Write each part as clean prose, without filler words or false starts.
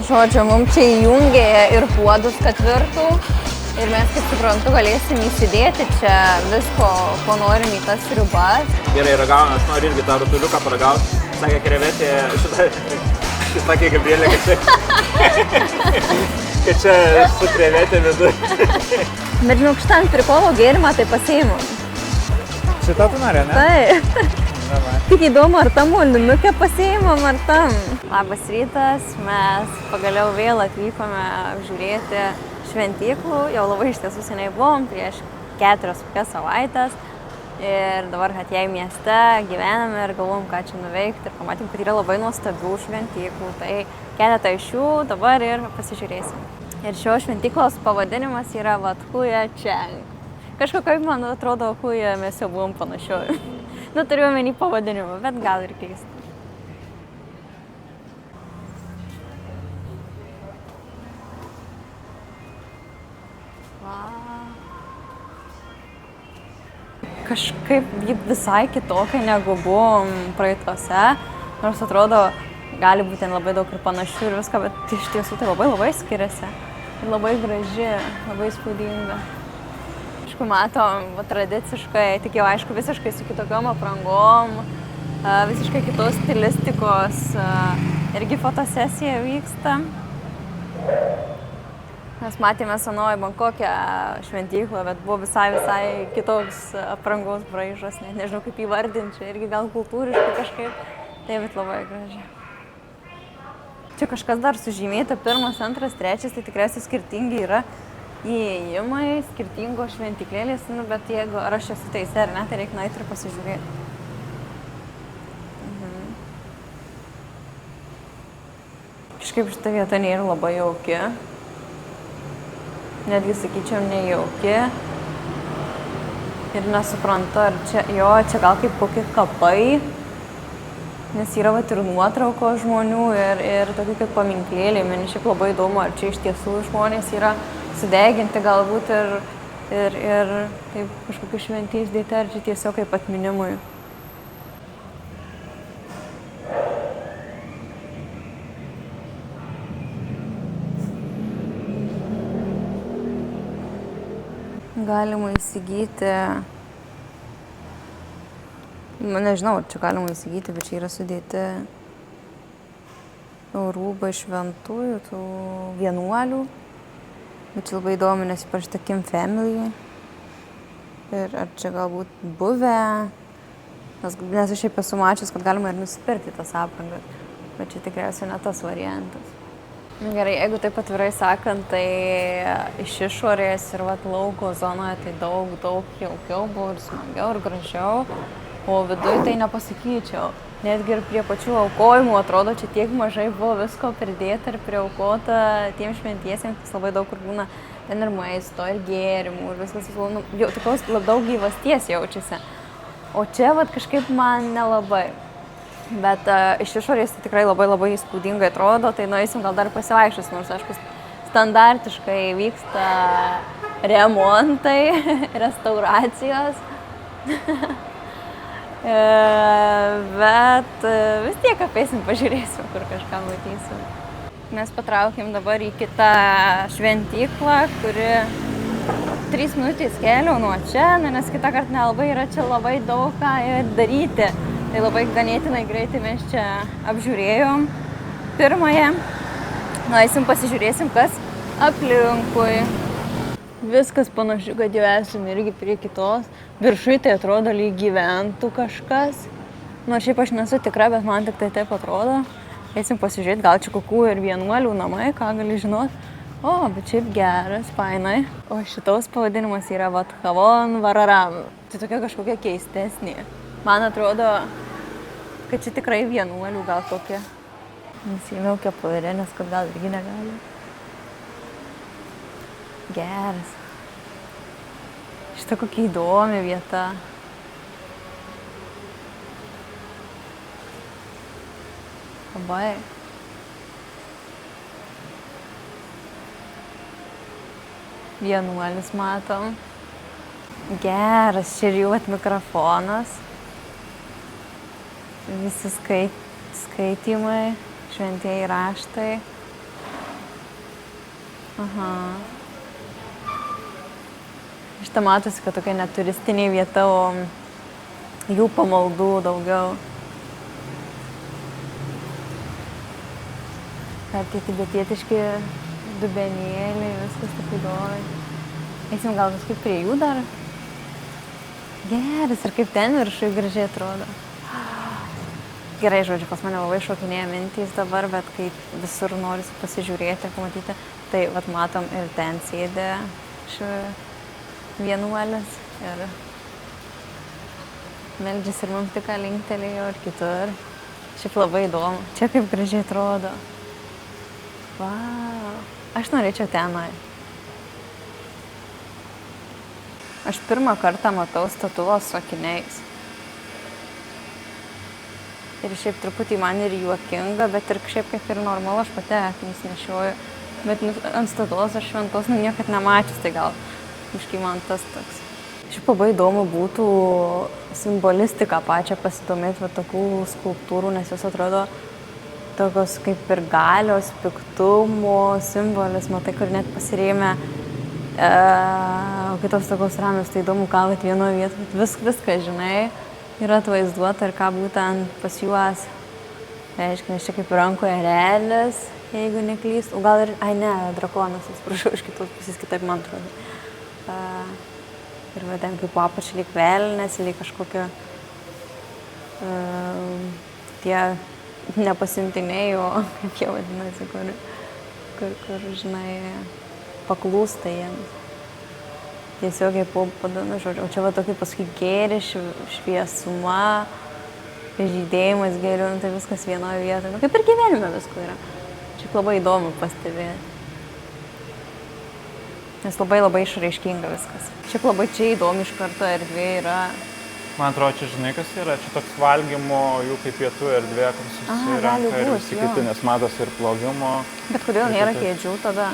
Žodžiu, mums čia įjungė ir puodus 4 ir mes, kaip suprantu, galėsim įsidėti čia visko, ko norim į tas sriubas. Gerai, ragavom, aš noriu irgi tą rutuliuką paragauti. Sakė krevetė, sakė Gabrielė, kad čia su krevetė vidu. Bet žinok, šitam prikolo gėrimą tai pasiimu. Šitą tu nori, ne? Taip. Tik įdomu, ar tam molinukę pasiimam, ar tam. Labas rytas, mes pagaliau vėl atvykome apžiūrėti šventyklų. Jau labai iš tiesų seniai buvom, prieš 4 savaitės. Ir dabar atėjai mieste, gyvename ir galvom, ką čia nuveikti. Ir pamatėm, kad yra labai nuostabių šventyklų. Tai keletą iš jų dabar ir pasižiūrėsim. Ir šio šventyklos pavadinimas yra Huja Čeng. Kažko kaip man atrodo, Huja mes jau buvom panašioj. Nu, turiu omeny pavadinimą, bet gal ir keista. Kažkaip visai kitokia negu buvom praeitose, nors atrodo, gali būti ten labai daug ir panašių ir viską, bet iš tiesų tai labai skiriasi. Ir labai graži, labai įspūdinga. Aišku, matom, tradiciškai, tik jau aišku, visiškai su kitokiom aprangom, visiškai kitos stilistikos, irgi fotosesija vyksta. Mes matėme senoji Bankoke šventyklą, bet buvo visai kitoks aprangos braižas, net nežinau kaip įvardinti, irgi gal kultūriškai kažkaip, tai bet labai graži. Čia kažkas dar sužymėta, 1, 2, 3, tai tikriausiai skirtingi yra įėjimai, skirtingos šventyklėlės, bet jeigu ar aš esu teisė ar ne, tai reikia nueiti ir pasižiūrėti. Kažkaip šita vieta nėra labai jauki. Netgi sakyčiau nejauki. Ir nesuprantu, ar čia gal kaip kokie kapai. Nes yra ir nuotraukos žmonių ir tokie kaip paminklėliai. Man šiaip labai įdomu, ar čia iš tiesų žmonės yra sudeginti galbūt ir taip kažkokiu šventys dėti, ar čia tiesiog kaip atminimui. Galima įsigyti, nežinau, ar čia galima įsigyti, bet čia yra sudėti rūbai šventųjų, tų vienuolių. Bet čia labai įdomu, nes parašyta Kim Family. Ir ar čia galbūt buvę, nes aš šiaip esu mačius, kad galima ir nusipirkti tas aprangas, bet čia tikriausiai ne tas variantas. Gerai, jeigu taip atvirai sakant, tai iš išorės ir lauko zonoje tai daug jaukiau buvo ir smagiau ir gražiau, o viduje tai nepasakyčiau. Netgi ir prie pačių aukojimų atrodo, čia tiek mažai buvo visko pridėta ir priaukota tiems šventiesiems, kas labai daug kur būna ten ir maisto, ir gėrimų, ir viskas jau tokios labiau gyvasties jaučiasi. O čia kažkaip man nelabai. Bet iš išorės tai tikrai labai įspūdingai atrodo, tai nueisim gal dar pasivaikščios, nors aišku standartiškai vyksta remontai, restauracijos. Bet vis tiek apeisim, pažiūrėsim, kur kažką matysim. Mes patraukėm dabar į kitą šventyklą, kuri 3 minutės kelio nuo čia, nes kitą kartą nelabai yra čia labai daug ką daryti. Tai labai ganėtinai greitai mes čia apžiūrėjom pirmąją. Nueisim, pasižiūrėsim, kas aplinkui. Viskas panašu, kad jau esame irgi prie kitos. Viršui tai atrodo lyg gyventų kažkas. Nors šiaip aš nesu tikra, bet man tik tai taip atrodo. Eisim pasižiūrėti, gal čia kokių ir vienuolių namai, ką gali žinot. O, bet šiaip geras, fainai. O šitos pavadinimas yra Vatchavon Vararam. Tai tokia kažkokia keistesnė. Man atrodo, kad čia tikrai vienuolių gal kokie. Nusėmiau kepurę, nes kad gal irgi negali. Geras. Šita kokia įdomi vieta. Labai. Vienuolis matom. Geras, čia ir jų mikrofonas. Visi skaitymai, šventieji raštai. Aha. Šitą matosi, kad tokia neturistinė vieta, o jų pamaldų daugiau. Ar tie tibetietiški dubenėliai, viskas taip įdomu. Eisim gal kažkaip prie jų dar. Geras, ir kaip ten viršui gražiai atrodo. Gerai, žodžiu, pas mane labai šokinėja mintys dabar, bet kai visur norisi pasižiūrėti, pamatyti, tai vat matom ir ten sėdė vienuolis ir meldžiasi ir mums tik linktelėjo ir kitur. Šiaip labai įdomu. Čia kaip gražiai atrodo. Vau, aš norėčiau tenai. Aš pirmą kartą matau statulą su akiniais. Ir šiaip truputį man ir juokinga, bet ir šiaip kaip ir normalu, aš pati akinius nešioju. Bet ant statulos aš šventos niekad nemačius, tai gal biškai man tas toks. Šiaip labai įdomu būtų simbolistiką pačią pasidomėti va tokių skulptūrų, nes jos atrodo tokios kaip ir galios, piktumo simbolis, matai, kur net pasirėmė kitos tokios ramios, tai įdomu, ką vat vienoje vietoje, viską, žinai, yra atvaizduota ir ką būtent pas juos. Reiškia, nes čia kaip rankoje relis, jeigu neklyst, o gal ir, ne, drakonas, atsiprašau, iš kitos pusės kitaip man atrodo. Ir va ten kaip apačia lyg velnės, lyg kažkokio tie nepasimtiniai, o kaip jie vadinasi, kur, žinai, paklūsta jiems. Tiesiogiai padanu, žodžiu, o čia va tokia paskui gėri, šviesuma, žydėjimas gėrių, tai viskas vienoje vietoje. Nu, kaip ir gyvenime visko yra. Čia labai įdomu pastebėti. Nes labai išraiškinga viskas. Šiaip labai čia įdomi iš karto erdvė yra. Man atrodo, čia žinai, kas yra. Čia toks valgymo, jų kaip pietų erdvė, kur susirenka ir visi kiti, nes matos ir plovimo. Bet kodėl nėra kėdžių tada?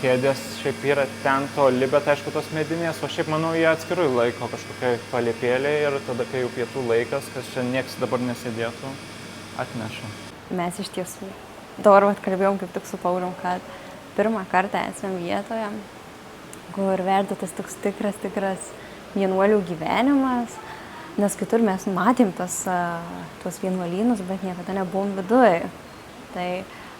Kėdės šiaip yra ten toli, bet aišku tos medinės, o šiaip manau jie atskirai laiko kažkokiai palėpėliai ir tada, kai jau pietų laikas, kas čia nieks dabar nesėdėtų, atneša. Mes iš tiesų dabar kalbėjom kaip tik su Paulium, kad pirmą kartą esame vietoje, kur verda tas toks tikras vienuolių gyvenimas, nes kitur mes matėm tuos vienuolynus, bet niekada nebuvom viduje. Tai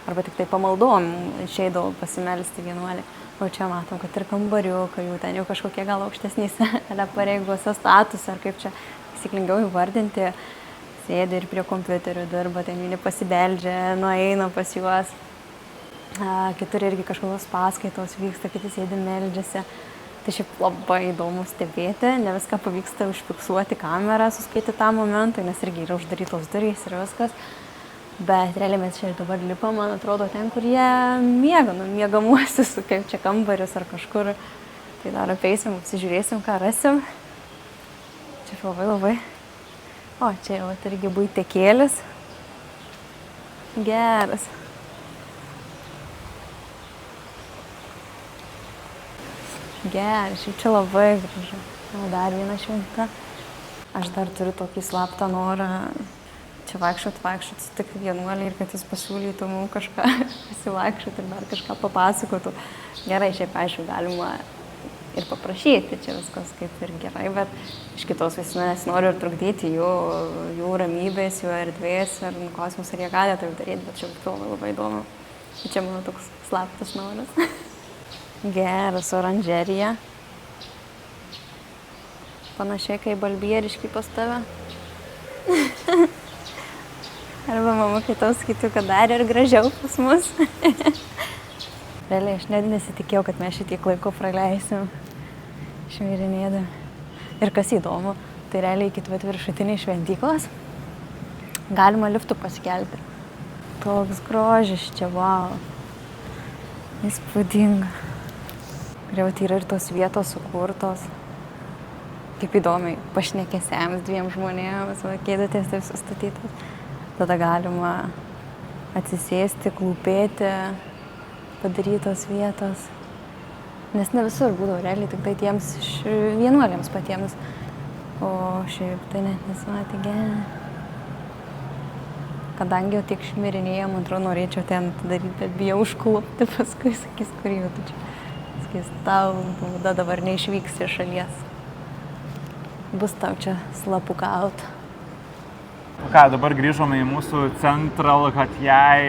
arba tik tai pamaldom išeidavo pasimelsti vienuolį. O čia matom, kad ir kambariukai, jų ten jau kažkokie gal aukštesnėse pareigose status, ar kaip čia įsiklingiau įvardinti, sėdi ir prie kompiuterių dirba, ten vieni pasibeldžia, nueina pas juos. Kitur irgi kažkokios paskaitos vyksta, kiti sėdi meldžiasi. Tai šiaip labai įdomu stebėti, ne viską pavyksta užfiksuoti kamerą, suspėti tą momentą, nes irgi yra uždarytos durys ir viskas. Bet realiai mes čia ir dabar lipam, man atrodo, ten, kur jie miega, miegamuosius, kaip čia kambarius ar kažkur. Tai dar apeisim, apsižiūrėsim, ką rasim. Čia labai. O, čia jau irgi buitekėlis. Geras. Geras, šiaip čia labai gražu. Dar viena šventa. Aš dar turiu tokį slaptą norą čia vaikščiot, sutikti vienuolį ir kad jis pasiūlytų mums kažką pasivaikščioti ir dar kažką papasakotų. Gerai, šiaip aišku, galima ir paprašyti, čia viskas kaip ir gerai, bet iš kitos vis nesinoriu ir trukdyti jų ramybės, jų erdvės ir klausimus, ar jie gali tai daryti, bet čia labai įdomu. Čia mano toks slaptas noras. Geras, oranžerija. Panašiai kaip balbieriškai pas tave. Arba mama kai tau sakytų, kad dar ir gražiau pas mus. Realiai, aš net nesitikėjau, kad mes šitiek laiko praleisim šmirinėdami. Ir kas įdomu, tai realiai iki viršutiniai šventyklos galima liftu pasikelti. Toks grožis čia, vau. Įspūdinga. Griau, tai yra ir tos vietos sukurtos. Kaip įdomiai, pašnekesiams dviem žmonėms, kėdutės taip sustatytos. Tada galima atsisėsti, klūpėti, padarytos vietos. Nes ne visur būdavo realiai, tik tai tiems vienuoliams patiems. O šiaip tai net nesimatė gerai. kadangi jau tiek šmirinėjau, man atrodo, norėčiau ten daryti, bet bijau užklupti, paskui sakys, kur jau tu čia. Sakys, tau bauda dabar neišvyks iš šalies. Bus tau čia slapukaut. Ką, dabar grįžome į mūsų Central Hatjai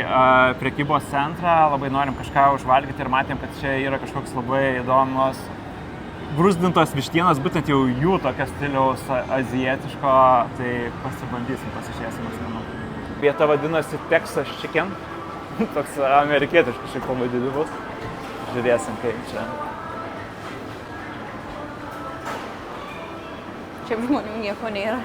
prekybos centrą. Labai norim kažką užvalgyti ir matėm, kad čia yra kažkoks labai įdomus gruzdintos vištienos, būtent jau jų tokio stiliaus azijietiško, tai pasibandysim, pasižiūrėsim, aš manau. Vieta vadinasi Texas Chicken, toks amerikietiškas šiaip pavadinimas. Žiūrėsim, kaip čia. Šiaip žmonių nieko nėra.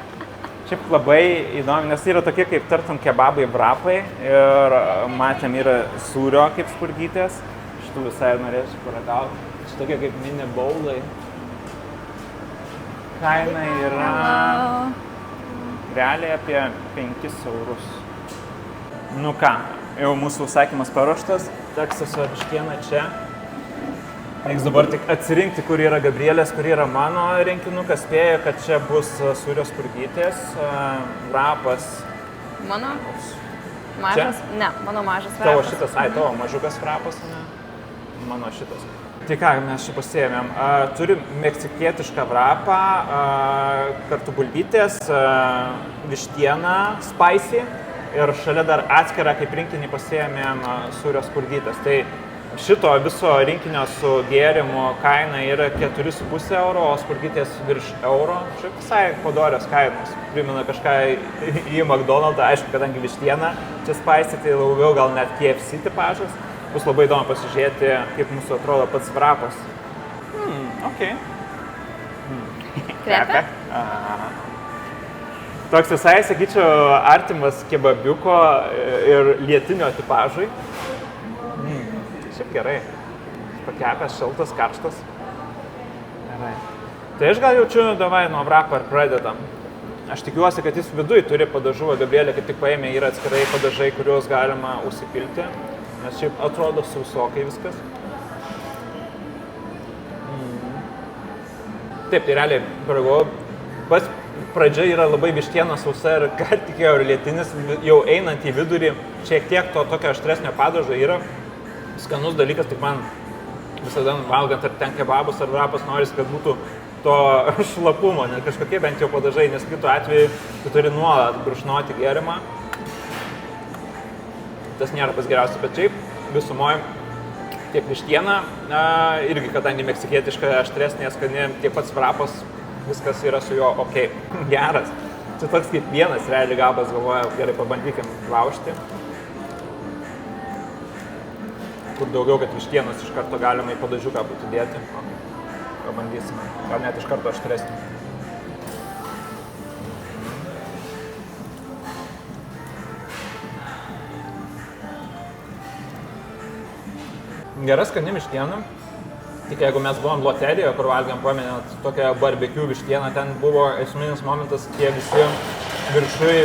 Šiaip labai įdomi, nes yra tokie kaip tartum kebabai vrapai ir matėm yra sūrio kaip spurgytės. Šitų visai norėčiau paragauti. Tokie kaip mini baulai. Kaina yra realiai apie 5 eurus. Nu ką, jau mūsų užsakymas paruoštas. Teksaso vištiena čia. Reiks dabar tik atsirinkti, kur yra Gabrielės, kur yra mano rinkinukas. Spėju, kad čia bus sūrio spurgytės, vrapas. Mano? Mažas? Čia? Ne, mano mažas vrapas. Tavo šitas, tavo mažukas vrapas, ne? Mano šitas. Tai ką mes čia pasiėmėm? Turim meksikietišką vrapą, kartu bulvytės, vištieną, spicy ir šalia dar atskirą kaip rinkinį pasiėmėm sūrio spurgytės. Tai šito viso rinkinio su gėrimu kaina yra 4,5 euro, o spurgytės virš euro. Šiaip visai padorios kainos. Primena kažką į McDonald's, aišku, kadangi vištiena čia spicy, tai labiau gal net KFC tipažas. Bus labai įdomu pasižiūrėti, kaip mūsų atrodo pats vrapas. Okei. Kvepia? Toks visai, sakyčiau, artimas kebabiuko ir lietinio tipažui. Šiaip gerai. Pakepęs, šaltas, karštas. Gerai. Tai aš gal jaučiu, davai nuo vrapo ir pradedam. Aš tikiuosi, kad jis viduj turi padažų, o Gabrielė kaip tik paėmė yra atskirai padažai, kuriuos galima užsipilti. Nes šiaip atrodo sausokai viskas. Taip, tai realiai paragavau. Pats pradžia yra labai vištiena sausa ir ką tikėjau ir lietinis, jau einant į vidurį, šiek tiek to tokio aštresnio padažo yra. Skanus dalykas, tik man visada valgant ar ten kebabus ar vrapas norisi, kad būtų to šlapumo, ne kažkokie bent jau padažai, nes kitu atveju tu turi nuolat brūšnoti gėrimą. Tas nėra pas geriausias, bet šiaip visumoje tiek vištiena, irgi kadangi meksikietiška, aštresnė, skani, tiek pats vrapas, viskas yra su juo ok, geras. Čia toks kaip vienas realiai gabas, galvoju, gerai pabandykim laužti. Kur daugiau, kad vištienos iš karto galima į padažiuką būtų dėti. Pabandysim, gal net iš karto aštresnį. Gera skani vištiena, tik jeigu mes buvom loterijoje, kur valgiam, pamenėt, tokią barbecue vištieną, ten buvo esminis momentas, tie visi viršui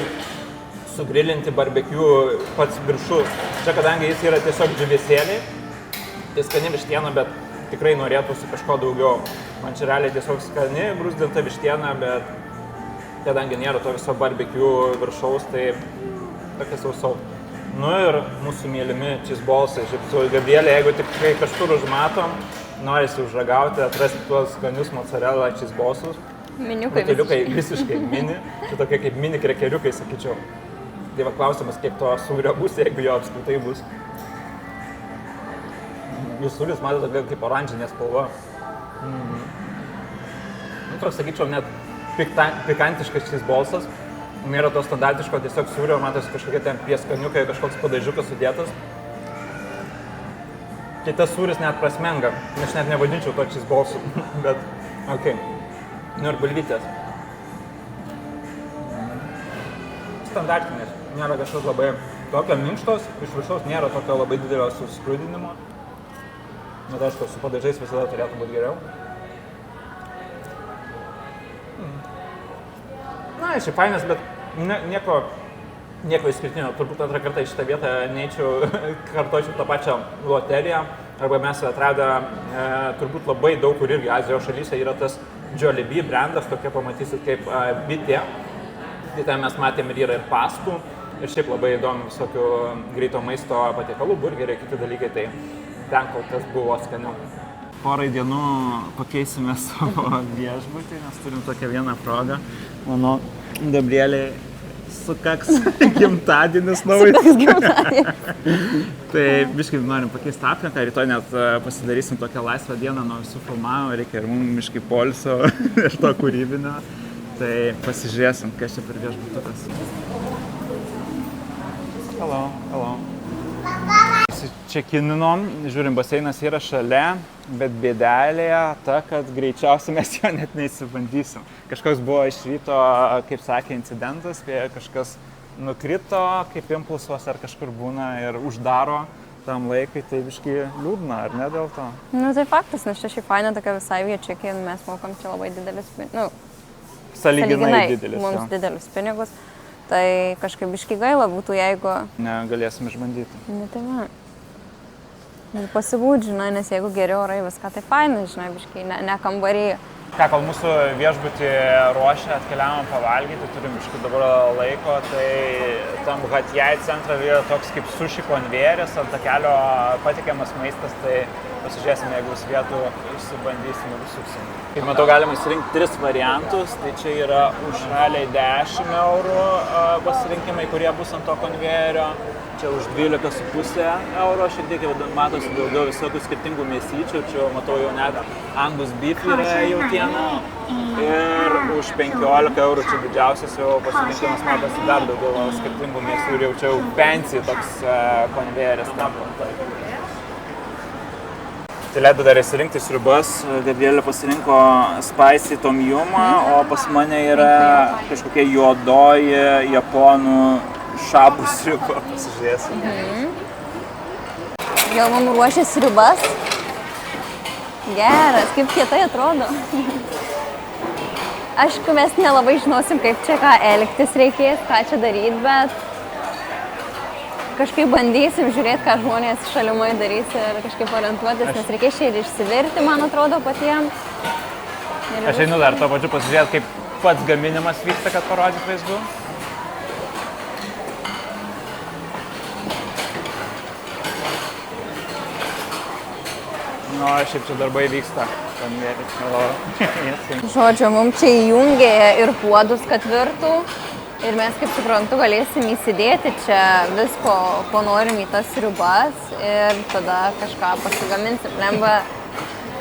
sugrilinti barbecue pats viršus. Čia, kadangi jis yra tiesiog džiūvėsėliai, tai skani vištiena, bet tikrai norėtųsi kažko daugiau. Man čia realiai tiesiog skani gruzdinta vištiena, bet kadangi nėra to viso barbecue viršaus, tai tokia sausau. Nu ir mūsų mylimi cheesebalsai. Šiaip su Gabrielė, jeigu tik kažkur užmatom, norisi užragauti, atrasti tuos skanius mozzarella cheesebalsus. Miniukai visiškai mini. Čia tokie kaip mini krekeriukai, sakyčiau. Tai va klausimas, kiek to sūrio bus, jeigu jo apskritai bus. Jūs sūris matote kaip oranžinė spalva. Nu, toks, sakyčiau, net pikantiškas cheesebalsas. Nėra to standartiško tiesiog sūrio, matosi kažkokie ten prieskaniukai, kažkoks padažiukas sudėtas. Tai tas sūris net prasmenga, aš net nevadinčiau to cheesebalsu, bet okei. Nu ir bulvytės. Standartinės, nėra kažkas labai tokio minkštos, iš viršaus nėra tokio labai didelio suskrudinimo. Bet aišku, su padažais visada turėtų būti geriau. Na, šiaip fainas, bet nieko išskirtinio. Turbūt antrą kartą į šitą vietą neįčiau, kartočiau tą pačią loteriją. Arba mes atradę turbūt labai daug, kur irgi Azijos šalyse yra tas Jollibee brandas, tokie pamatysit kaip bitė. Tai ten mes matėm ir yra ir pastų, Ir šiaip labai įdomi visokių greito maisto patiekalų, burgeriai, kiti dalykai, tai ten kol kas buvo skaniau. Porai dienų pakeisime savo viešbutį, nes turim tokią vieną progą. Mano Gabrieliai sukaks gimtadienis naujas. Sukaks gimtadienis. Tai biškai norim pakeisti aplinką, rytoj net pasidarysim tokią laisvą dieną nuo visų filmavimų, reikia ir mums biškai poilsio ir to kūrybinio. Tai pasižiūrėsim, kas čia per viešbutukas. Hello, hello. Čekininom, žiūrim, baseinas yra šalia, bet bėdelėje ta, kad greičiausiai mes jo net neįsibandysim. Kažkoks buvo iš ryto, kaip sakė, incidentas, kažkas nukrito kaip impulsuos ar kažkur būna ir uždaro tam laikui, tai biškai liūdna, ar ne dėl to? Nu tai faktas, nes čia šiaip faina tokia visai viečekė, mes mokam čia labai didelis, sąlyginai didelis. Mums didelius pinigus, tai kažkaip biškai gaila būtų, jeigu... Negalėsim išbandyti. Ne, tai va. Pasibūt, žinai, nes jeigu geri orai viską, tai fainai, žinai, biškai, ne kambarį. Ką, kol mūsų viešbutį ruošia, atkeliavom pavalgyti, turim biškai dabar laiko, tai tam Hatjai centre yra toks kaip sushi konvejeris, ant takelio patikiamas maistas, tai pasižiūrėsime, jeigu bus vietų, išsibandysim ir užsuksim. Kaip matau, galima įsirinkti 3 variantus, tai čia yra užšaliai 10 eurų pasirinkimai, kurie bus ant to konvejerio. Čia už 12,5 euro, šiek tiek matosi daugiau visokių skirtingų mėsyčių, čia matau jau net Angus beef yra jautiena ir už 15 eurų čia didžiausias jau pasirinkimas matosi dar daugiau skirtingų mėsų ir jau čia jau fancy toks konvejeris tampa. Tai leido dar įsirinkti sriubas, Gabrielė pasirinko spicy tom yumą, o pas mane yra kažkokia juodoji japonų šabų sriuba, pasižiūrėsim. Gal man ruošia sriubas? Geras, kaip kietai atrodo. Aišku, mes nelabai žinosim, kaip čia ką elgtis reikės, ką čia daryti, bet kažkaip bandysim žiūrėti, ką žmonės šalimai darys ir kažkaip orientuotis, nes reikės čia ir išsivirti, man atrodo, patiems. Aš einu dar to pačiu pasižiūrėti, kaip pats gaminimas vyksta, kad parodyt vaizdu. Nu, šiaip čia darbai vyksta. Žodžiu, mums čia įjungė ir puodus, kad virtų. Ir mes, kaip suprantu, galėsim įsidėti čia visko, ko norim į tas sriubas. Ir tada kažką pasigaminsim. Lemba.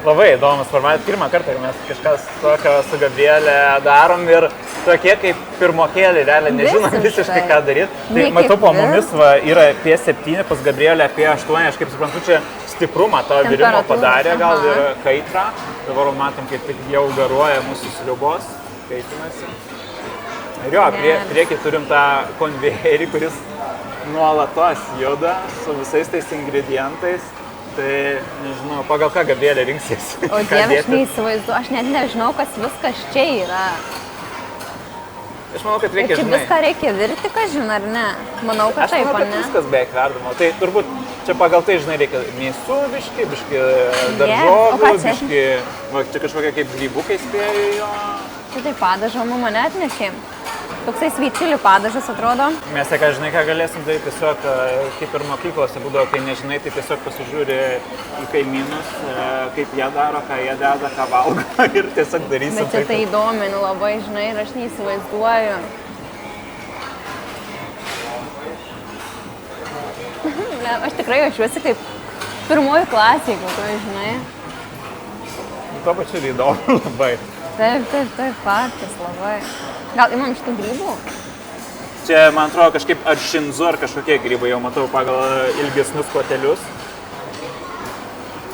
Labai įdomus formatas. Pirmą kartą mes kažkas tokio su Gabrielė darom ir tokie kaip pirmokėliai, realiai nežinom visiškai ką daryti. Tai matau, po mumis yra P7, pas Gabrielė P8, aš kaip suprantu, čia stiprumą to virimo padarė, gal ir kaitrą. Dabar matom, kaip tik jau garuoja mūsų sriubos, kaitinasi. Ir jo, priekį turim tą konvejerį, kuris nuolatos juda su visais tais ingredientais. Tai nežinau, pagal ką Gabrielė rinksies. O Dieve, aš neįsivaizduoju, aš net nežinau, kas viskas čia yra. Aš manau, kad reikia, čia viską reikia virti, ką žinai, ar ne? Manau, kad taip, ar ne? Viskas beveik verdama. Tai turbūt čia pagal tai, žinai, reikia mėsų biški daržovių, biški, čia kažkokia kaip grybukai spėjo jo. Čia tai padažo mama net nešėm. Toksai svyčilių padažas atrodo. Mes, ką žinai, ką galėsim daryti, tiesiog kaip ir mokyklose būdavo, kai nežinai, tai tiesiog pasižiūri į kaimynus, kaip jie daro, ką jie deda, ką valgo ir tiesiog darysim. Bet čia tai įdominu labai, žinai, ir aš neįsivaizduoju. Aš tikrai jaučiuosi kaip pirmoji klasė, kokio, žinai. Tuo pačiu ir įdomu labai. Taip, faktas labai. Gal imam šitų grybų? Čia, man atrodo, kažkaip ar šinzu, ar kažkokie grybai, jau matau pagal ilgesnius kotelius.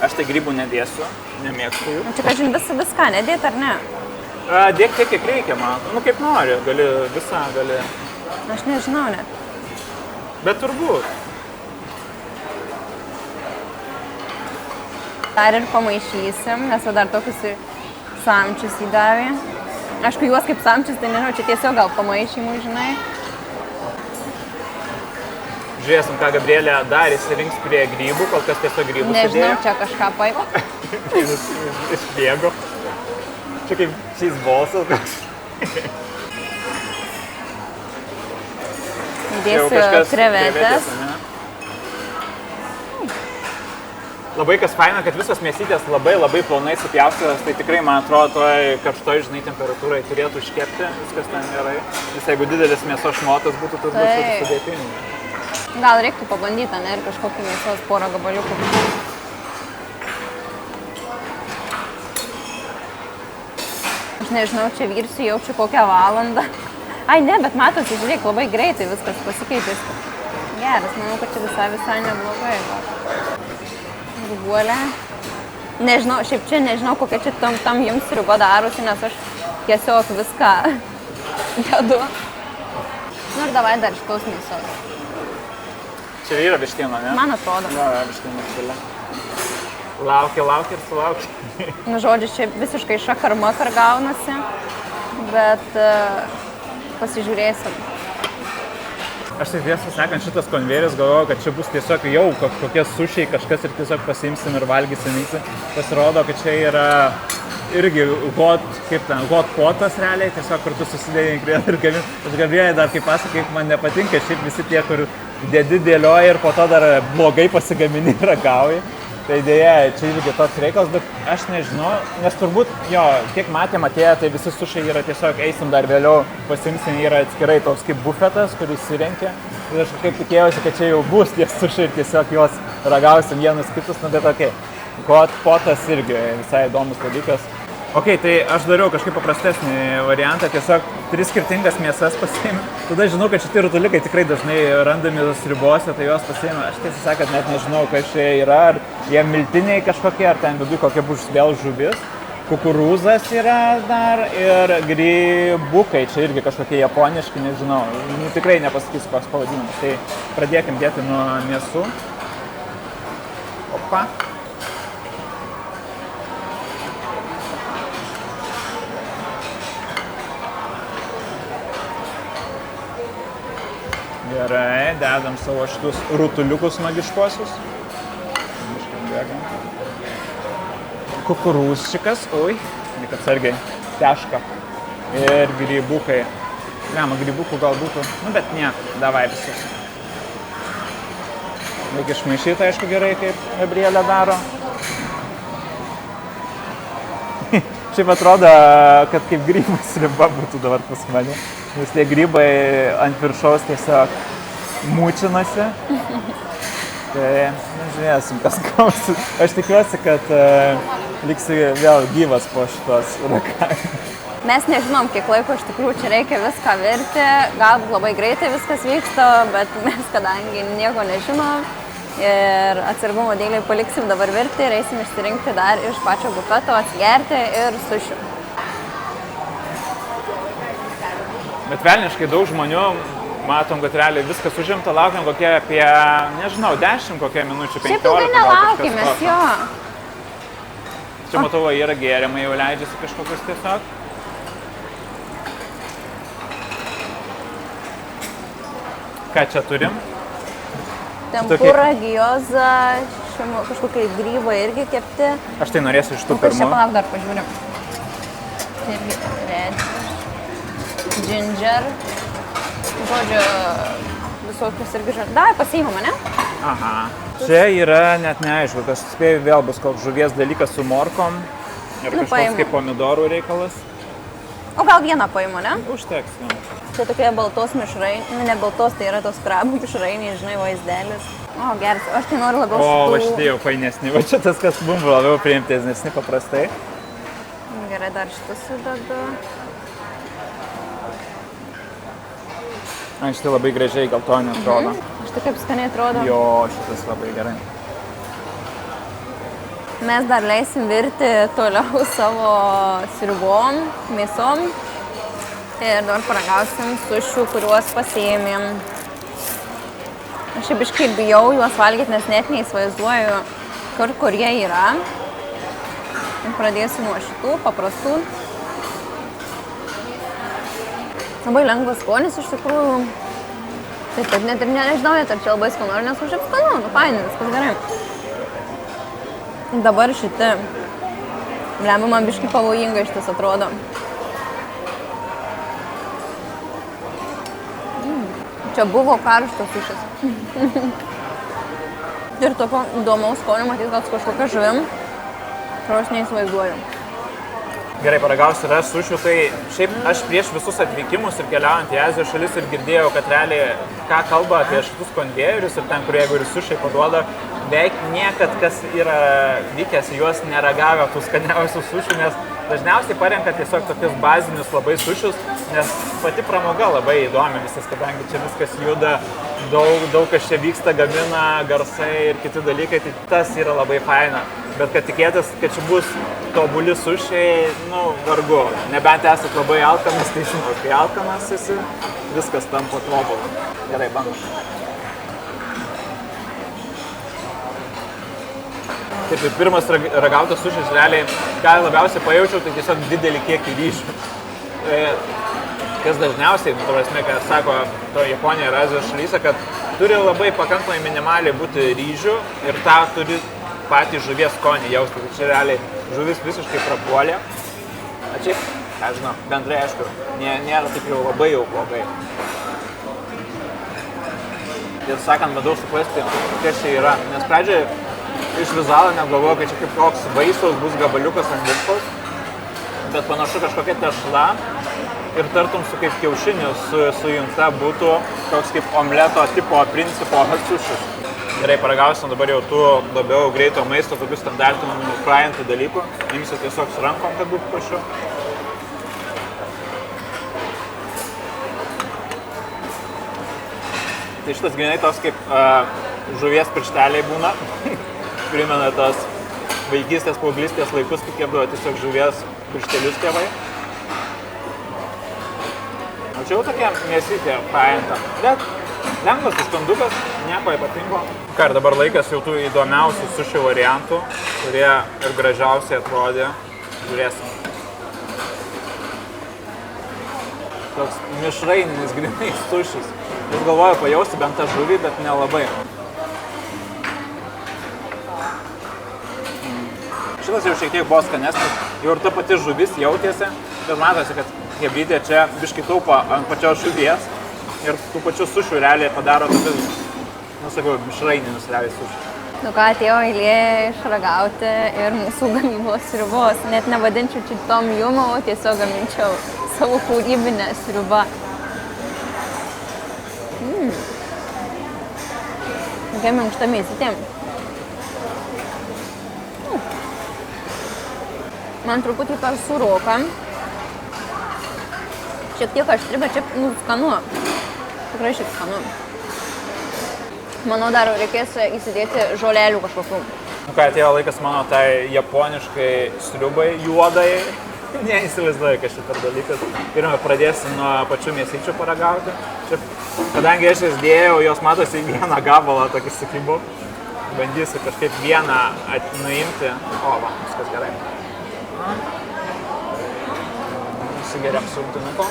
Aš tai grybų nedėsiu, nemėgstu jų. Čia, kažin, viską nedėt, ar ne? Dėk tiek, kiek reikia, man. Nu, kaip nori, gali visą, gali. Aš nežinau net. Bet turbūt. Dar ir pamaišysim, nes dar tokius ir samčius įdavė. Aišku, juos kaip samčius, tai nežinau, čia tiesiog gal pamaišymų, žinai. Žiūrėsim, ką Gabrielė dar įsirinks prie grybų, kol kas tiesiog grybų sėdėjo. Nežinau, čia kažką paiko. Išbėgo. Čia kaip šis balsas. Dėsiu krevetės. Labai kas faina, kad visos mėsytės labai plonai supjaustytos, tai tikrai, man atrodo, toj karštoj, žinai, temperatūrai turėtų iškepti, viskas ten gerai. Nes jeigu didelis mėsos šmotas būtų, tas būtų sudėtinga. Gal reiktų pabandyti, ne, ir kažkokį mėsos porą gabaliukų. Aš nežinau, čia virsiu jaučiu kokią valandą. Ai, ne, bet matosi, žiūrėk, labai greitai viskas pasikeitė. Geras, manau, kad čia visai neblogai. Rubuolė. Nežinau, šiaip čia nežinau, kokia čia tam jums sriuba darosi, nes aš tiesiog viską dedu. Nu ir davai dar šitos mėsos. Čia yra vištiena, ne? Man atrodo. Jo, vištiena filė. Laukia ir sulaukia. Nu, žodžiu, čia visiškai šakar-makar gaunasi, bet pasižiūrėsim. Aš tai tiesą sakant, šitas konvejeris galvoju, kad čia bus tiesiog jau kokie sušiai kažkas ir tiesiog pasiimsim ir valgysim. Pasirodo, kad čia yra irgi hot potas realiai, tiesiog kur tu susidėjai ingredient ir gali. Aš Gabrielė dar kaip pasakai, man nepatinka šiaip visi tie, kur dedi dėlioja ir po to dar blogai pasigamini ir ragauji. Tai dėja, čia irgi toks reikalas, bet aš nežinau, nes turbūt, jo, kiek matėm atėję, tai visi sušiai yra tiesiog, eisim dar vėliau, pasimsim, yra atskirai toks kaip bufetas, kuris įrenkia. Ir aš kaip tikėjausi, kad čia jau bus tie sušiai ir tiesiog juos ragausim vienus kitus, nu bet okei. Hot potas irgi visai įdomus dalykas. Okei, tai aš dariau kažkaip paprastesnį variantą, tiesiog 3 skirtingas mėsas pasiėmiau. Tada žinau, kad šitie rutuliukai tikrai dažnai randami sriubose, tai juos pasiėmiau. Aš tiesą sakant, net nežinau, kas čia yra, ar jie miltiniai kažkokie, ar ten viduj kokia bus vėl žuvis. Kukurūzas yra dar ir grybukai, čia irgi kažkokie japoniški, nežinau. Nu, tikrai nepasakysiu, koks pavadinimas. Tai pradėkim dėti nuo mėsų. Opa. Gerai, dedam savo šitus rutuliukus magiškuosius. Kukurūzčikas, ui, tik atsargiai, teška. Ir grybukai. Lema, grybukų gal būtų, nu bet nieko, davai visus. Reikia išmaišyti, aišku, gerai, kaip Gabrielė daro. Šiaip atrodo, kad kaip grybų sriuba būtų dabar pas mane. Nes tie grybai ant viršaus tiesiog mūčinasi. Tai nežiūrėsim, kas gausi. Aš tikiuosi, kad liksi vėl gyvas po šitos ragavimus. Mes nežinom, kiek laiko iš tikrųjų čia reikia viską virti. Galbūt labai greitai viskas vyksta, bet mes kadangi nieko nežinom ir atsargumo dėliai paliksim dabar virti ir eisim išsirinkti dar iš pačio bufeto, atsigerti ir sušių. Bet velniškai daug žmonių, matom, kad realiai viskas užimta, laukiam kokie apie, nežinau, 10 kokie minučių, 15. Šiaip ilgai nelaukimės, jo. Čia matau, yra gėrimai, jau leidžiasi kažkokius tiesiog. Ką čia turim? Tempura, gyoza, kažkokie grybai irgi kepti. Aš tai norėsiu iš tų pirmų. Čia palauk dar pažiūrim. Čia irgi red. Ginger. Žodžiu, visokius irgi žodžiu. Davai pasiimam, ne? Aha. Čia yra net neaišku, aš spėju vėl bus koks žuvies dalykas su morkom ir kažkoks kaip pomidorų reikalas. O gal vieną paimu, ne? Užteks, jau. Čia tokie baltos mišrainiai, nu ne baltos, tai yra tos krabų mišrainiai, žinai, vaizdelis. O, geras, aš tai noriu labiau šitų. O, va šitie jau fainesni, va čia tas, kas mums labiau priimtesnesni paprastai. Gerai, dar šitus sudedu. Šitai labai gražiai geltoni atrodo. Šitai kaip skaniai atrodo. Jo, šitas labai gerai. Mes dar leisim virti toliau savo sriubom, mėsom. Ir dabar paragausim sušių, kuriuos pasiėmėm. Aš šiaip biškai bijau juos valgyti, nes net neįsivaizduoju, kur jie yra. Ir pradėsiu nuo šitų paprastų. Labai lengvas skonis iš tikrųjų. Tai taip net ir nežinau, ar čia labai skanu, ar nes šiaip skanu, nu fainai, viskas gerai. Dabar šitie. Blemba, man biškai pavojinga šitas atrodo. Čia buvo karštas sušis. Ir tokio įdomaus skonio matyti, kad su kažkokia žuvim, kurios neįsivaizduoju. Gerai, paragausiu yra sušių, tai šiaip aš prieš visus atvykimus ir keliaujant į Azijos šalis ir girdėjau, kad realiai ką kalba apie šitus konvejerius ir ten, kur jeigu ir sušiai paduoda, beveik niekad, kas yra vykęs į juos neragavę tų skaniausių sušių, nes dažniausiai parenka tiesiog tokius bazinius labai sušius, nes pati pramoga labai įdomi visas, kadangi čia viskas juda, daug kas čia vyksta, gamina, garsai ir kiti dalykai, tai tas yra labai faina. Bet kad tikėtis, kad čia bus tobuli sušiai, vargu. Nebent esat labai alkanas, tai žinot, kai alkanas esi, viskas tampa tobulu. Gerai, bandom. Taip, pirmas ragautas sušis, realiai, ką labiausiai pajaučiau, tai tiesiog didelį kiekį ryžių. Kas dažniausiai, ką sako to Japonija ir Azijos šalyse, kad turi labai pakankamai minimaliai būti ryžių ir tą turi patį žuvies skonį jausti. Tai čia realiai žuvis visiškai prapuolė. Ačiū, ką žinau, bendrai aišku, nėra taip jau labai jau blogai. Ir sakant, bandau suprasti, kas čia yra. Nes pradžioje iš vizualo negalvoju, kad čia kaip koks vaisiaus bus gabaliukas ant viršaus, bet panašu kažkokia tešla ir tartum su kaip kiaušinis sujungta būtų toks kaip omleto tipo principo sušis. Gerai, paragausim dabar jau tų labiau greito maisto, tokių standartinių frajintų dalykų. Imsiu tiesiog su rankom, kad būtų pašiu. Tai šitas grinai tos kaip žuvies piršteliai būna. Primena tos vaikystės, paauglystės laikus, kai kepdavo tiesiog žuvies pirštelius tėvai. O čia jau tokia mėsytė frajinta. Bet lengvas užkandukas, nieko ypatingo. Ką ir dabar laikas jau tų įdomiausių sušių variantų, kurie ir gražiausiai atrodė. Žiūrėsim. Toks mišraininis grinai sušis. Aš galvoju pajausti bent tą žuvį, bet nelabai. Šitas jau šiek tiek buvo skanesnis, jau ir ta pati žuvis jautėsi, bet matosi, kad hebrytė čia biškai taupo ant pačios žuvies. Ir tų pačių sušių realiai padaro tokius, mišraininius realiai sušių. Ką atėjo eilė išragauti ir mūsų gamybos sriubos. Net nevadinčiau čia tom jumą, o tiesiog gaminčiau savo kūrybinę sriubą. Tokia minkšta mėsytėm. Man truputį per sūroka. Šiek tiek aštri, bet šiaip skanu. Tikrai šiaip skanu. Manau, dar reikės įsidėti žolelių kažkokių. Atėjo laikas mano tai japoniškai sriubai juodai. Neįsivaizduoju, kas čia per dalykas. Pirmą pradėsiu nuo pačių mėsyčių paragauti. Čia, kadangi aš jas dėjau, jos matosi vieną gabalą tokį sukibu. Bandysiu kažkaip vieną nuimti. O, va, viskas gerai. Įsigeriam sultinuko.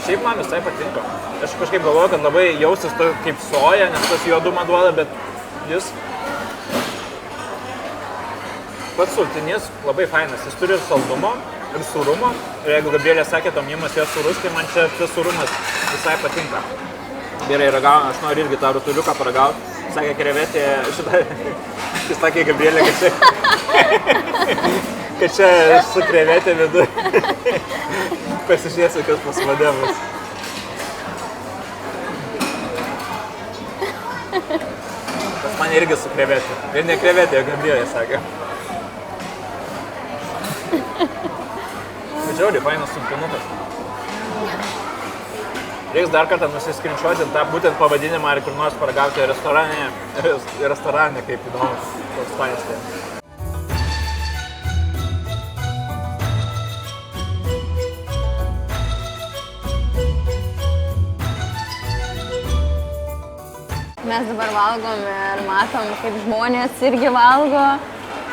Šiaip man visai patinka. Aš kažkaip galvoju, kad labai jausis kaip soja, nes tas juodumą duoda, bet jis pats sultinys labai fainas. Jis turi ir saldumo, ir sūrumo. Ir jeigu Gabrielė sakė, tom jimas yra sūrus, tai man čia tas sūrumas visai patinka. Gerai, ragauju, aš noriu irgi tą rutuliuką paragauti. Sakė krevetė, šis sakė Gabrielė, kad čia su krevetė vidu. Pasižiūrėsiu, kas pas mane bus. Pas mane irgi su krevetė. Ir ne krevetė, o Gabrielė sakė. Žiauriai, fainas sultinukas. Reiks dar kartą nusiskrinčiuoti tą būtent pavadinimą ir kur nors paragauti restorane, kaip įdomus toks fainas tai. Mes dabar valgom ir matom, kaip žmonės irgi valgo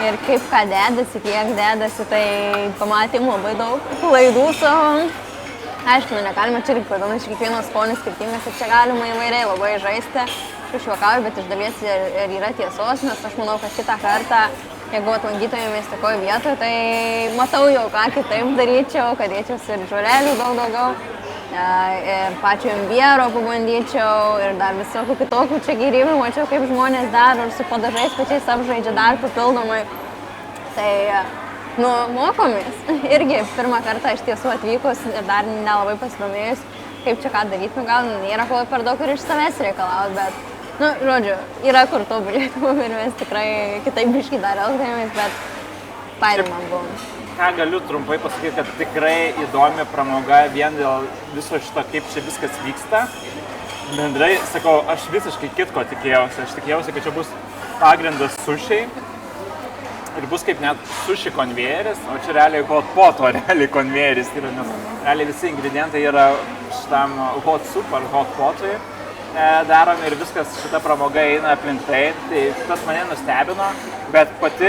ir kaip ką dedasi, kiek dedasi, tai pamatėm labai daug klaidų savo. Aišku, negalime čia irgi padomėti, kiekvienas skonis skirtingas ir čia galima įvairiai labai žaisti. Aš juokauju, bet iš dalies ir yra tiesos, nes aš manau, kad kitą kartą jeigu lankytojams tokioje vietoje, tai matau jau, ką kitaip daryčiau, kad dėčiausi ir žolelių daug daugiau, ir pačio imbiero pabandyčiau, ir dar visokių kitokių čia gėrimų, mačiau, kaip žmonės daro, ir su padažais pačiais apžaidžia dar papildomai. Tai, mokomės. Irgi pirmą kartą iš tiesų atvykus ir dar nelabai pasidomėjus, kaip čia ką daryti, gal nėra ko per daug ir iš savęs reikalauti, bet, žodžiu, yra kur tobulėti ir mes tikrai kitaip biškai dar elgdavomės, bet fainai man buvo. Ką galiu trumpai pasakyti, kad tikrai įdomi pramoga vien dėl viso šito, kaip čia viskas vyksta. Bendrai, sakau, aš visiškai kitko tikėjausi. Aš tikėjausi, kad čia bus pagrindas sušiai ir bus kaip net suši konvejeris, o čia realiai hot poto konvejeris yra, nes realiai visi ingredientai yra šitam hot soup ar hot potui daromi ir viskas šita pramoga eina aplink tai tas mane nustebino, bet pati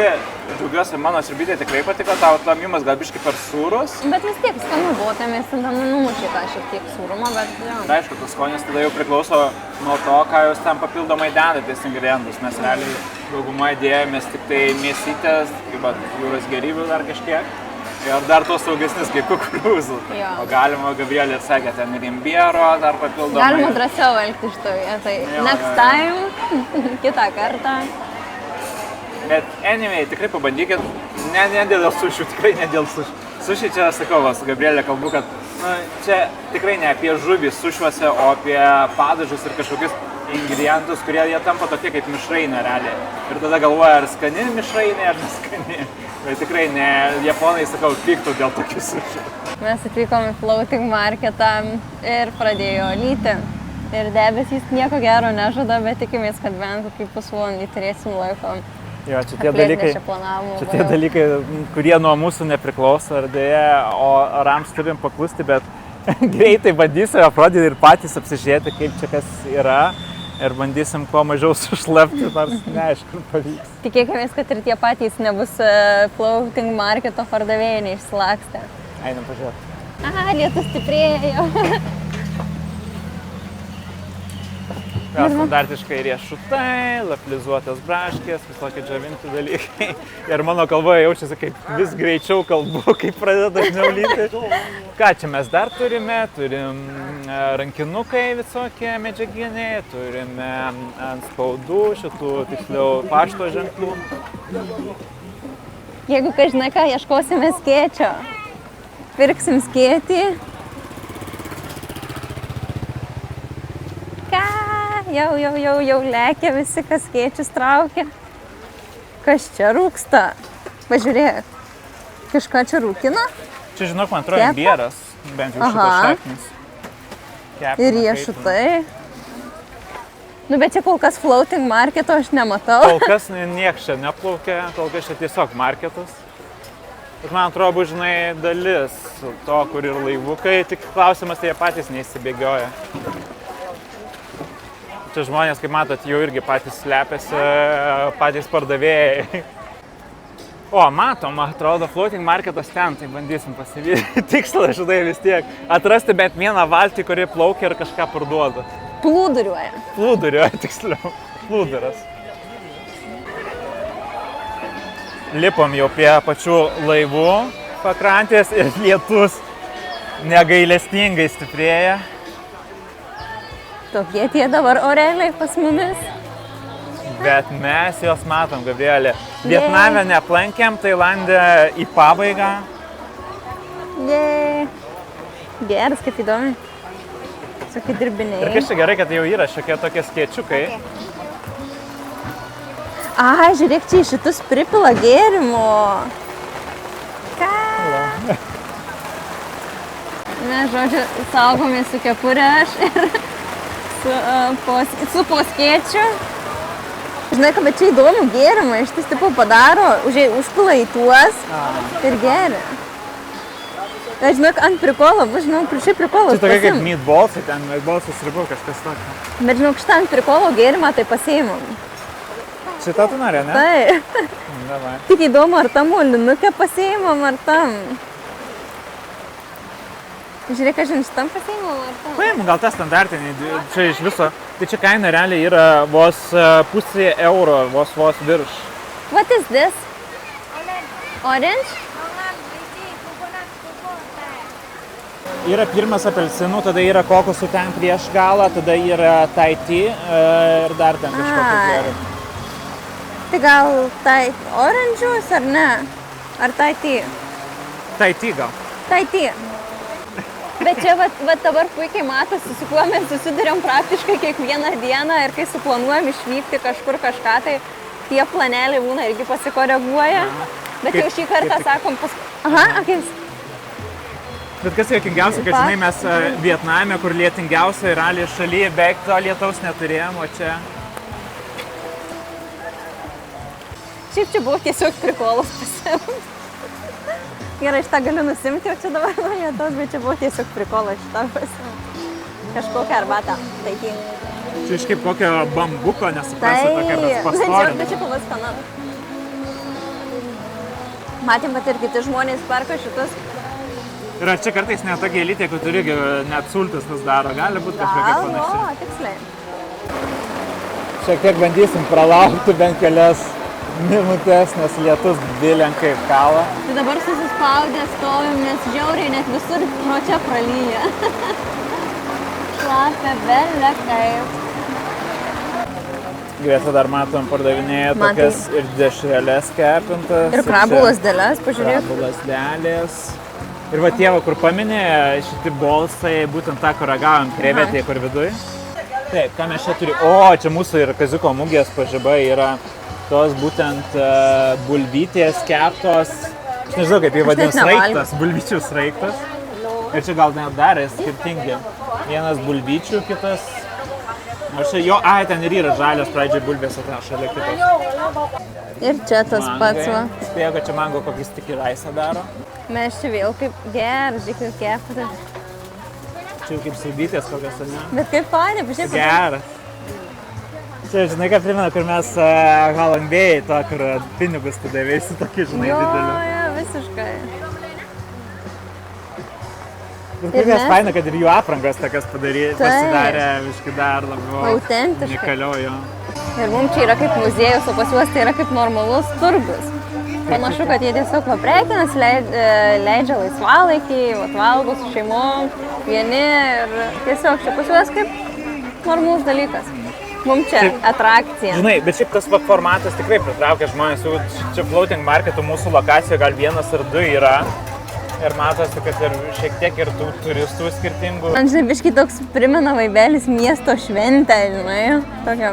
džiaugiuosi, mano sriubytė tikrai patiko, tau tomimas gal biškai per sūrus. Bet vis tiek skanu buvo, tai mes tada numušė tą šiek tiek sūrumą, bet jau. Tai aišku, tas skonis tada jau priklauso nuo to, ką jūs ten papildomai dedatės ingredientus, mes realiai daugumą dėjomės tik tai mėsytės, kaip jūros gėrybių dar kažkiek. Ir dar tos saugesnis kaip kukurūzų. O galima, Gabrielė sakė, ten ir imbiero, dar papildomai. Galima drąsiau elgti šitoje, tai next time, kitą kartą. Bet anyway, tikrai pabandykit, ne dėl sušių, tikrai ne dėl sušių. Sušiai čia, sakau, su Gabrielė kalbu, kad čia tikrai ne apie žuvį sušiuose, o apie padažus ir kažkokius ingredientus, kurie jie tampa tokie kaip mišrainė realiai. Ir tada galvoja, ar skani mišrainė, ar neskani. Bet tikrai ne, japonai, sakau, pyktų dėl tokių sušių. Mes atvykom į floating marketą ir pradėjo lyti. Ir debesys nieko gero nežada, bet tikimės, kad bent kokį pusvalandį turėsim laiko. Jo, čia tie dalykai, kurie nuo mūsų nepriklauso, ar dėja, o orams turim paklusti, bet greitai bandysime aprodyti ir patys apsižiūrėti, kaip čia kas yra. Ir bandysim kuo mažiau sušlepti, nors neaišku, pavyks. Tikėkime, kad ir tie patys nebus floating marketo pardavėjai neišsilakstę. Einam pažiūrėti. Lietus stiprėjo. Vėl standartiškai riešutai, lapelizuotas braškės, visokie džiovinti dalykai. Ir mano kalboje jaučiasi, kaip vis greičiau kalbu, kaip pradeda dažniau lyti. Ką čia mes dar turime? Turim rankinukai visokie medžiaginiai, turime ant spaudų, šitų tiksliau pašto ženklų. Jeigu kažinai ką, ieškosime skėčio. Pirksim skėtį. Jau lekia visi, kas skėčius traukia. Kas čia rūksta? Pažiūrėk. Kažką čia rūkina? Čia, žinok, man atrodo, imbieras, bent jau šitos šaknis. Ir riešutai. Bet čia kol kas floating marketo aš nematau. Kol kas nieks čia neplaukia, kol kas čia tiesiog marketas. Bet man atrodo, žinai, dalis to, kur ir laivukai, tik klausimas, tai jie patys neįsibėgioja. Čia žmonės, kaip matot, jau irgi patys slepiasi, patys pardavėjai. O, matom, atrodo, floating marketas ten, tai bandysim pasivyti. Tikslą, žinai, vis tiek. Atrasti bent vieną valtį, kuri plaukia ir kažką parduoda. Plūduriuoja. Plūduriuoja, tiksliau. Plūduras. Lipom jau prie pačių laivų pakrantės ir lietus negailestingai stiprėja. Tokie tie dabar oreliai pas mumis. Bet mes juos matom, Gabrielė. Vietname neaplankėm, Tailande į pabaigą. Geras, kaip įdomi. Tokie dirbiniai. Ir kas čia gerai, kad jau yra šiokie tokie skėčiukai. Žiūrėk, čia šitus pripila gėrimo. Ką? Mes, žodžiu, saugomės su kepurė aš ir su poskėčiu. Žinai, kad čia įdomu gėrimą, iš tis tipo padaro, užpila į tuos ir geria. Bet žinok, ant prikolo, žinau, šiaip prikolas čia tokia kaip meatballsai, ten meatballsai sribu, kažkas tokio. Bet žinok, šitą ant prikolo gėrimą tai pasiimam. Šitą tu norė, ne? Tai. Davai. Tik įdomu, ar tam molinukę pasiimam, ar tam. Žiūrėk, aš šitam pasiimam, ar tam. Paim, gal tą standartinį, čia iš viso. Tai čia kaina realiai yra vos pusė euro, vos virš. What is this? Orange? Yra pirmas apelsinų, tada yra kokosų ten prieš galą, tada yra Thai tea ir dar ten kažkokiu geriu. Tai gal tai oranžius ar ne? Ar tai tea? Thai tea gal. Tai tea. Bet čia va dabar puikiai matosi, su kuo mes susidurėm praktiškai kiekvieną dieną ir kai suplanuojam išvykti kažkur kažką, tai tie planeliai būna irgi pasikoreguoja. Bet jau šį kartą sakom Aha, akis. Bet kas juokingiausia, kad žinai, mes Vietname, kur lietingiausia yra šalyje, beveik to lietaus neturėjom, o čia... Šiaip čia buvo tiesiog prikolas pasiimti. Gerai, šitą galiu nusimti, o čia dabar nuo lietaus, bet čia buvo tiesiog prikolas šitą pasiimti. Kažkokią arbatą, taigi. Čia iš kaip kokio bambuko, nesuprasi, tokia pastorinė. Tai čia pavas kanas. Matėm, kad ir kiti žmonės perka šitus. Ir čia kartais net ta gėlytė, kad turi net sultis tas daro, gali būti kažkokia panaši. O, tiksliai. Šiek tiek bandysim pralaukti bent kelias minutės, nes lietus bilenkai kala. Tai dabar susispaudę stovim, nes žiauriai net visur pro čia pralyja. Šlapia belė kaip. Greta dar matom pardavinėja tokias ir dešrelės kepintas. Ir krabų lasdeles, pažiūrėk. Krabų lasdelės. Ir va tie, kur paminė, šiti bolsai, būtent tą, kur ragavom, krevetė, kur viduj. Taip, ką mes čia turime? O, čia mūsų ir Kaziuko mugės pažiba yra tos būtent bulvytės keptos. Aš nežinau, kaip jį vadina, sraigtas, bulvyčių sraigtas. Ir čia gal net dar skirtingi. Vienas bulvyčių, kitas... Aš čia jo, ten ir yra žalios pradžiai bulvės, o ten šalia kitos. Ir čia tas pats, va. Spėjau, kad čia mango kokį sticky rice'ą daro. Mes čia vėl kaip gerai, kaip kepate. Čia jau kaip sūdytės kokios, ne? Bet kaip fainai, pažiūrėk. Geras. Čia, žinai, ką primena, kur mes Halambėjai, to, kur pinigus tu davėsi tokį, žinai, didelių. Jo, visiškai. Bet kaip mes faina, kad ir jų aprangos tokias pasidarė viškai dar labiau autentiškai. Unikaliau, jo. Ir mums čia yra kaip muziejus, o pas juos tai yra kaip normalus turgus. Panašu, kad jie tiesiog paprekinas, leidžia laisvalaikį, valgo su šeimom, vieni ir tiesiog čia pas juos kaip normalus dalykas. Mums čia atrakcija. Žinai, bet šiaip tas formatas tikrai pritraukia žmonės. Čia floating marketų mūsų lokacijoje gal 1 ar 2 yra. Ir matosi, kad ir šiek tiek ir tų turistų skirtingų. Man žinai, biškai toks primena vaibelis miesto šventę, žinai, tokia...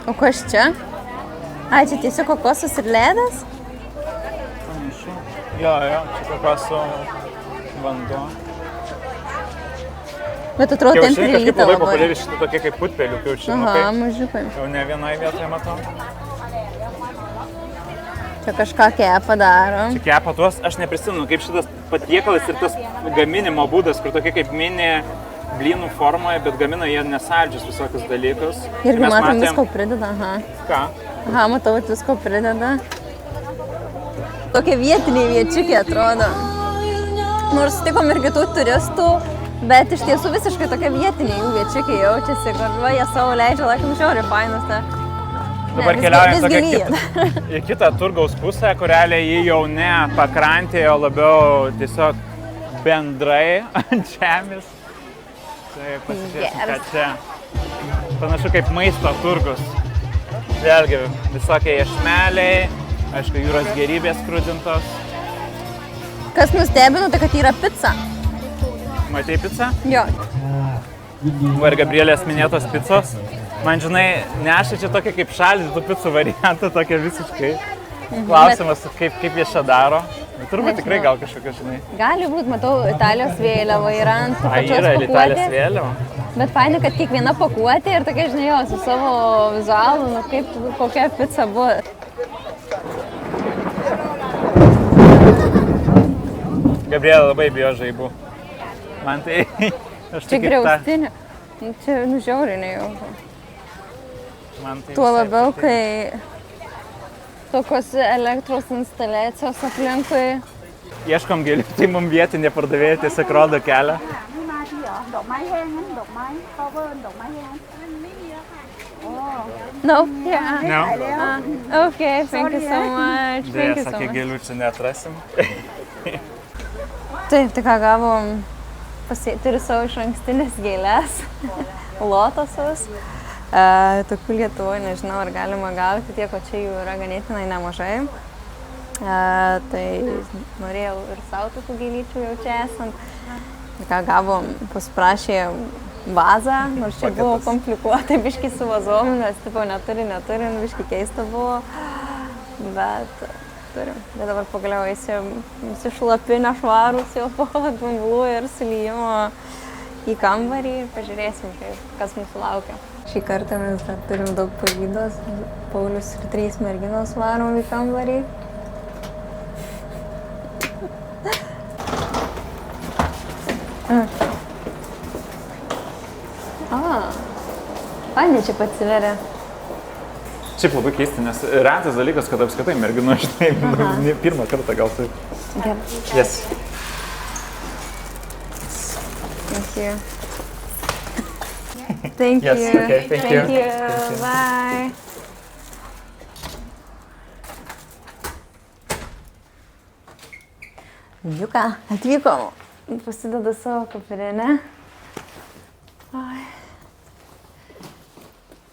O kas čia? Ai, čia tiesiog kokosas ir ledas? Panašu. Jo, čia kokosų vanduo. Bet atrodo, ten prilyta labai. Kažkaip labai populiari šitą tokie kaip putpelių kiaušinukai. Aha, mažiukai. Jau ne vienoje vietoje matau. Čia kažką kepa daro. Čia kepa tuos, aš neprisimenu, kaip šitas patiekalas ir tas gaminimo būdas, kur tokie kaip mini blynų formoje, bet gamina jie nesaldžius visokius dalykus. Irgi matom, visko prideda, aha. Ką? Aha, matau, kad visko prideda. Tokie vietiniai viečiukiai atrodo. Nors sutikom ir kitų turistų, bet iš tiesų visiškai tokie vietiniai jų viečiukiai jaučiasi, kad va, jie savo leidžia laiką žiauriai fainas. Dabar keliaujam į kitą turgaus pusę, kur realiai jį jau ne pakrantėje, o labiau tiesiog bendrai ant žemės. Tai pasižiūrėsim, ką čia. Panašu kaip maisto turgus. Vėlgi visokie iešmeliai, aišku, jūros gėrybės skrudintos. Kas nustebino, tai kad yra pica. Matei pica? Jo. Va ir Gabrielės minėtos picos. Man, žinai, neša čia tokia kaip šaldytų picų variantą, tokia visiškai. Klausimas, kaip jie čia daro. Turbūt tikrai gal kažkokia, žinai. Gali būt, matau, Italijos vėliava yra ant pačios yra pakuotės. Italijos vėliava. Bet faina, kad kiekviena pakuotė ir tokia, žinai, jo, su savo vizualu, nu, kaip kokia pica buvo. Gabrielė labai bijo žaibų. Man tai... Čia griaustinė. Čia nužiauriai nejauku. Tuo labiau, kai tokios elektros instaliacijos aplinkui. Ieškom gėlių, tai mums vietinė pardavėja tiesiog rodo kelią. No? Yeah. Ne? Okay, thank you so much. Dėja, Thank you so sakė, much. gėlių čia neatrasim. Taip, tai ką gavom, turiu savo išankstinės gėlės, lotosus. Tokių Lietuvoj nežinau, ar galima gauti, tiek, o čia jų yra ganėtinai nemažai. Tai norėjau ir savo tokių gėlyčių jau čia esant. Tai ką gavom, pasprašė vazą, nors čia buvo komplikuota, biškai su vazom, nes tipo neturi, biškai keista buvo. Bet turim. Bet dabar pagaliau eisiu šlapinę švarus jau po dumblų ir sulijimo į kambarį ir pažiūrėsim, kas mūsų laukia. Šį kartą mes dar turim daug pavydos. Paulius ir 3 merginos varom į kambarį. Fajnai čia atsiveria. Šiaip labai keisti, nes retas dalykas, kad apskaitai mergino, žinai, pirmą kartą gal tai. Gerai. Yes. Thank you. Thank Yes, you. okay, thank you. Bye. Jau ką, atvykom. Pasidedu savo kapirinę.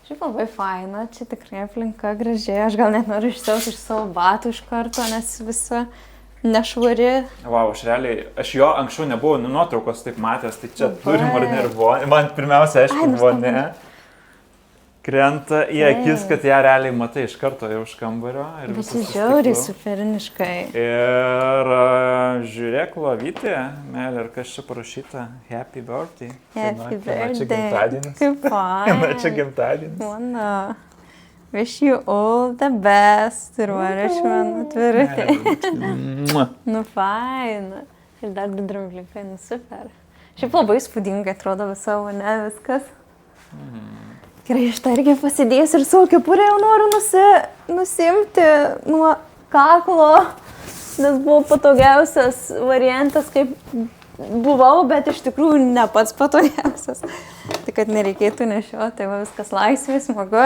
Šiaip labai faina, čia tikrai aplinka gražiai. Aš gal net noriu išsiauti iš savo batų iš karto, nes visa nešvari. Vau, aš jo anksčiau nebuvau nuotraukos taip matęs, tai čia turim ar nervuo. Man pirmiausia, aišku, buvo ne. Krenta į akis, kad ją realiai matai iš karto jau iš kambario. Bet jis žiauriai superiniškai. Ir žiūrėk, Lovytė, Melė, ir kas čia parašyta? Happy birthday. Happy Čia birthday. gimtadienis. Kaip faina. Čia gimtadienis. Mano. Wish you all the best. Ir varėš man atvirutė. Nu faina. Ir dar 2 drambliukai, nu super. Šiaip labai įspūdingai atrodo visavo, ne viskas. Gerai, aš tą irgi pasidėsiu ir savo kepurę jau noriu nusimti nuo kaklo, nes buvo patogiausias variantas, kaip buvau, bet iš tikrųjų ne pats patogiausias. Tai kad nereikėtų nešioti, tai va viskas laisvai, smagu.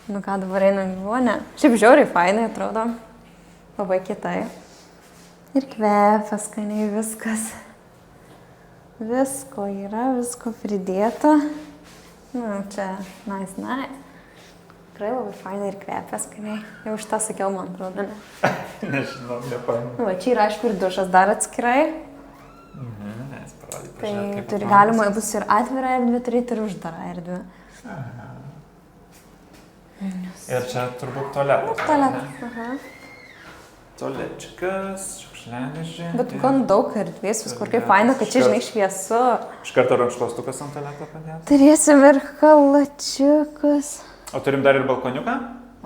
Nu ką, dabar einam į vonę. Šiaip žiauriai fainai atrodo, labai kitai. Ir kvepia skaniai viskas. Visko yra, visko pridėta. Nu, čia nice. Tikrai labai fainai ir kvepia skaniai. Jau už tą sakiau, man atrodo, ne? Nežinau, nepamenu. Nu, va, čia yra, aišku, ir dušas dar atskirai. Nes parodė, Tai turi galima bus ir atvirą erdvę turėti, ir uždarą erdvę. Ir čia turbūt tualetas. Tualetas. Tualečikas, šiukšliadėžė. Bet gan daug erdvės, viskur kaip faina, kad čia, žinai, šviesu. Iš karto rankšluostukas ant tualeto padėti. Turėsim ir kalačiukus. O turim dar ir balkoniuką,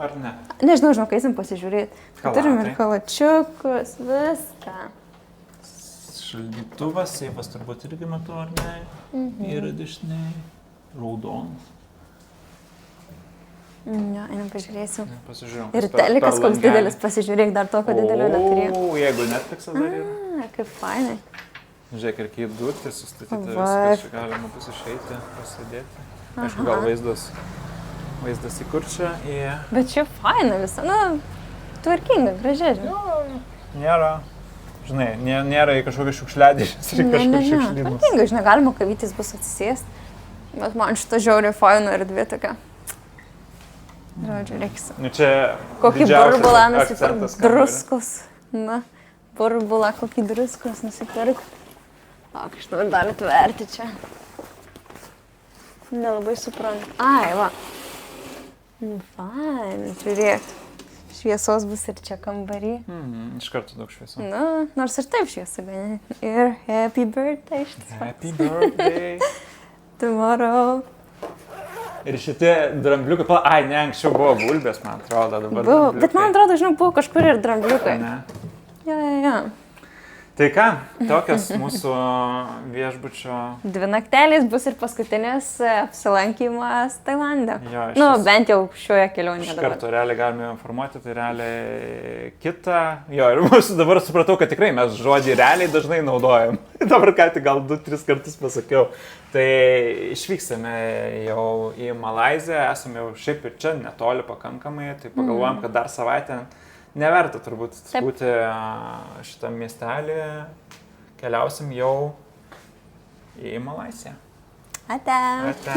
ar ne? Nežinau, kai eisim pasižiūrėti. Chalatai. Turim ir kalačiukus, viską. Šaldytuvas, seifas turbūt irgi matau, ar ne? Yra dešiniai, raudonas. Jo, einam pažiūrėsim. Pasižiūrėjau. Ir telikas koks didelis, pasižiūrėk, dar tokio didelio neturėjau. O, jeigu Netflixas dar yra. Kaip fainai. Žiūrėk, ir kai durtį sustatyti, Va. viskas čia galima bus išeiti, pasidėti. Aišku, gal vaizdas į kur čia, į... Bet čia faina visa, nu, tvarkinga, gražiai, žinai. Nėra, žinai, nėra į kažkokią šiukšliadėžės ir kažkur šiukšlynus. Tvarkinga, žinai, galima kavytis bus atsisėsti. Bet man šitą žiauriai faina erdvė tokia. Žodžiu, reiks. Nu čia Kokį didžiausias burbulą akcentas nusipirk, kambario. druskos. Na, burbulą, kokį druskos nusipirk. Ak, aš noriu dar atverti čia. Nelabai suprantu. Ai, va. Fain, žiūrėk. Šviesos bus ir čia kambarį. Iš karto daug šviesos. Nu, nors ir taip šviesa ganė. Ir happy birthday šitas pats. Happy birthday. Tomorrow. Ir šitie drambliukai, ai ne, anksčiau buvo bulbės, man atrodo, dabar Buvo, drambliukai. bet man atrodo, žinau, buvo kažkur ir drambliukai. Ne. Jo. Tai ką, tokias mūsų viešbučio... 2 naktelės bus ir paskutinis apsilankymas Tailande. Jo, Nu, šis- bent jau šioje kelionėje Iš dabar. karto realiai galime informuoti, tai realiai kitą. Jo, ir mūsų dabar supratau, kad tikrai mes žodį realiai dažnai naudojam. Dabar ką tik gal 2-3 kartus pasakiau. Tai išvyksime jau į Malaiziją, esame jau šiaip ir čia netoli pakankamai, tai pagalvojom, kad dar savaitę neverta turbūt Taip. būti šitam miestelį. Keliausim jau į Malaiziją. Ate. Ate.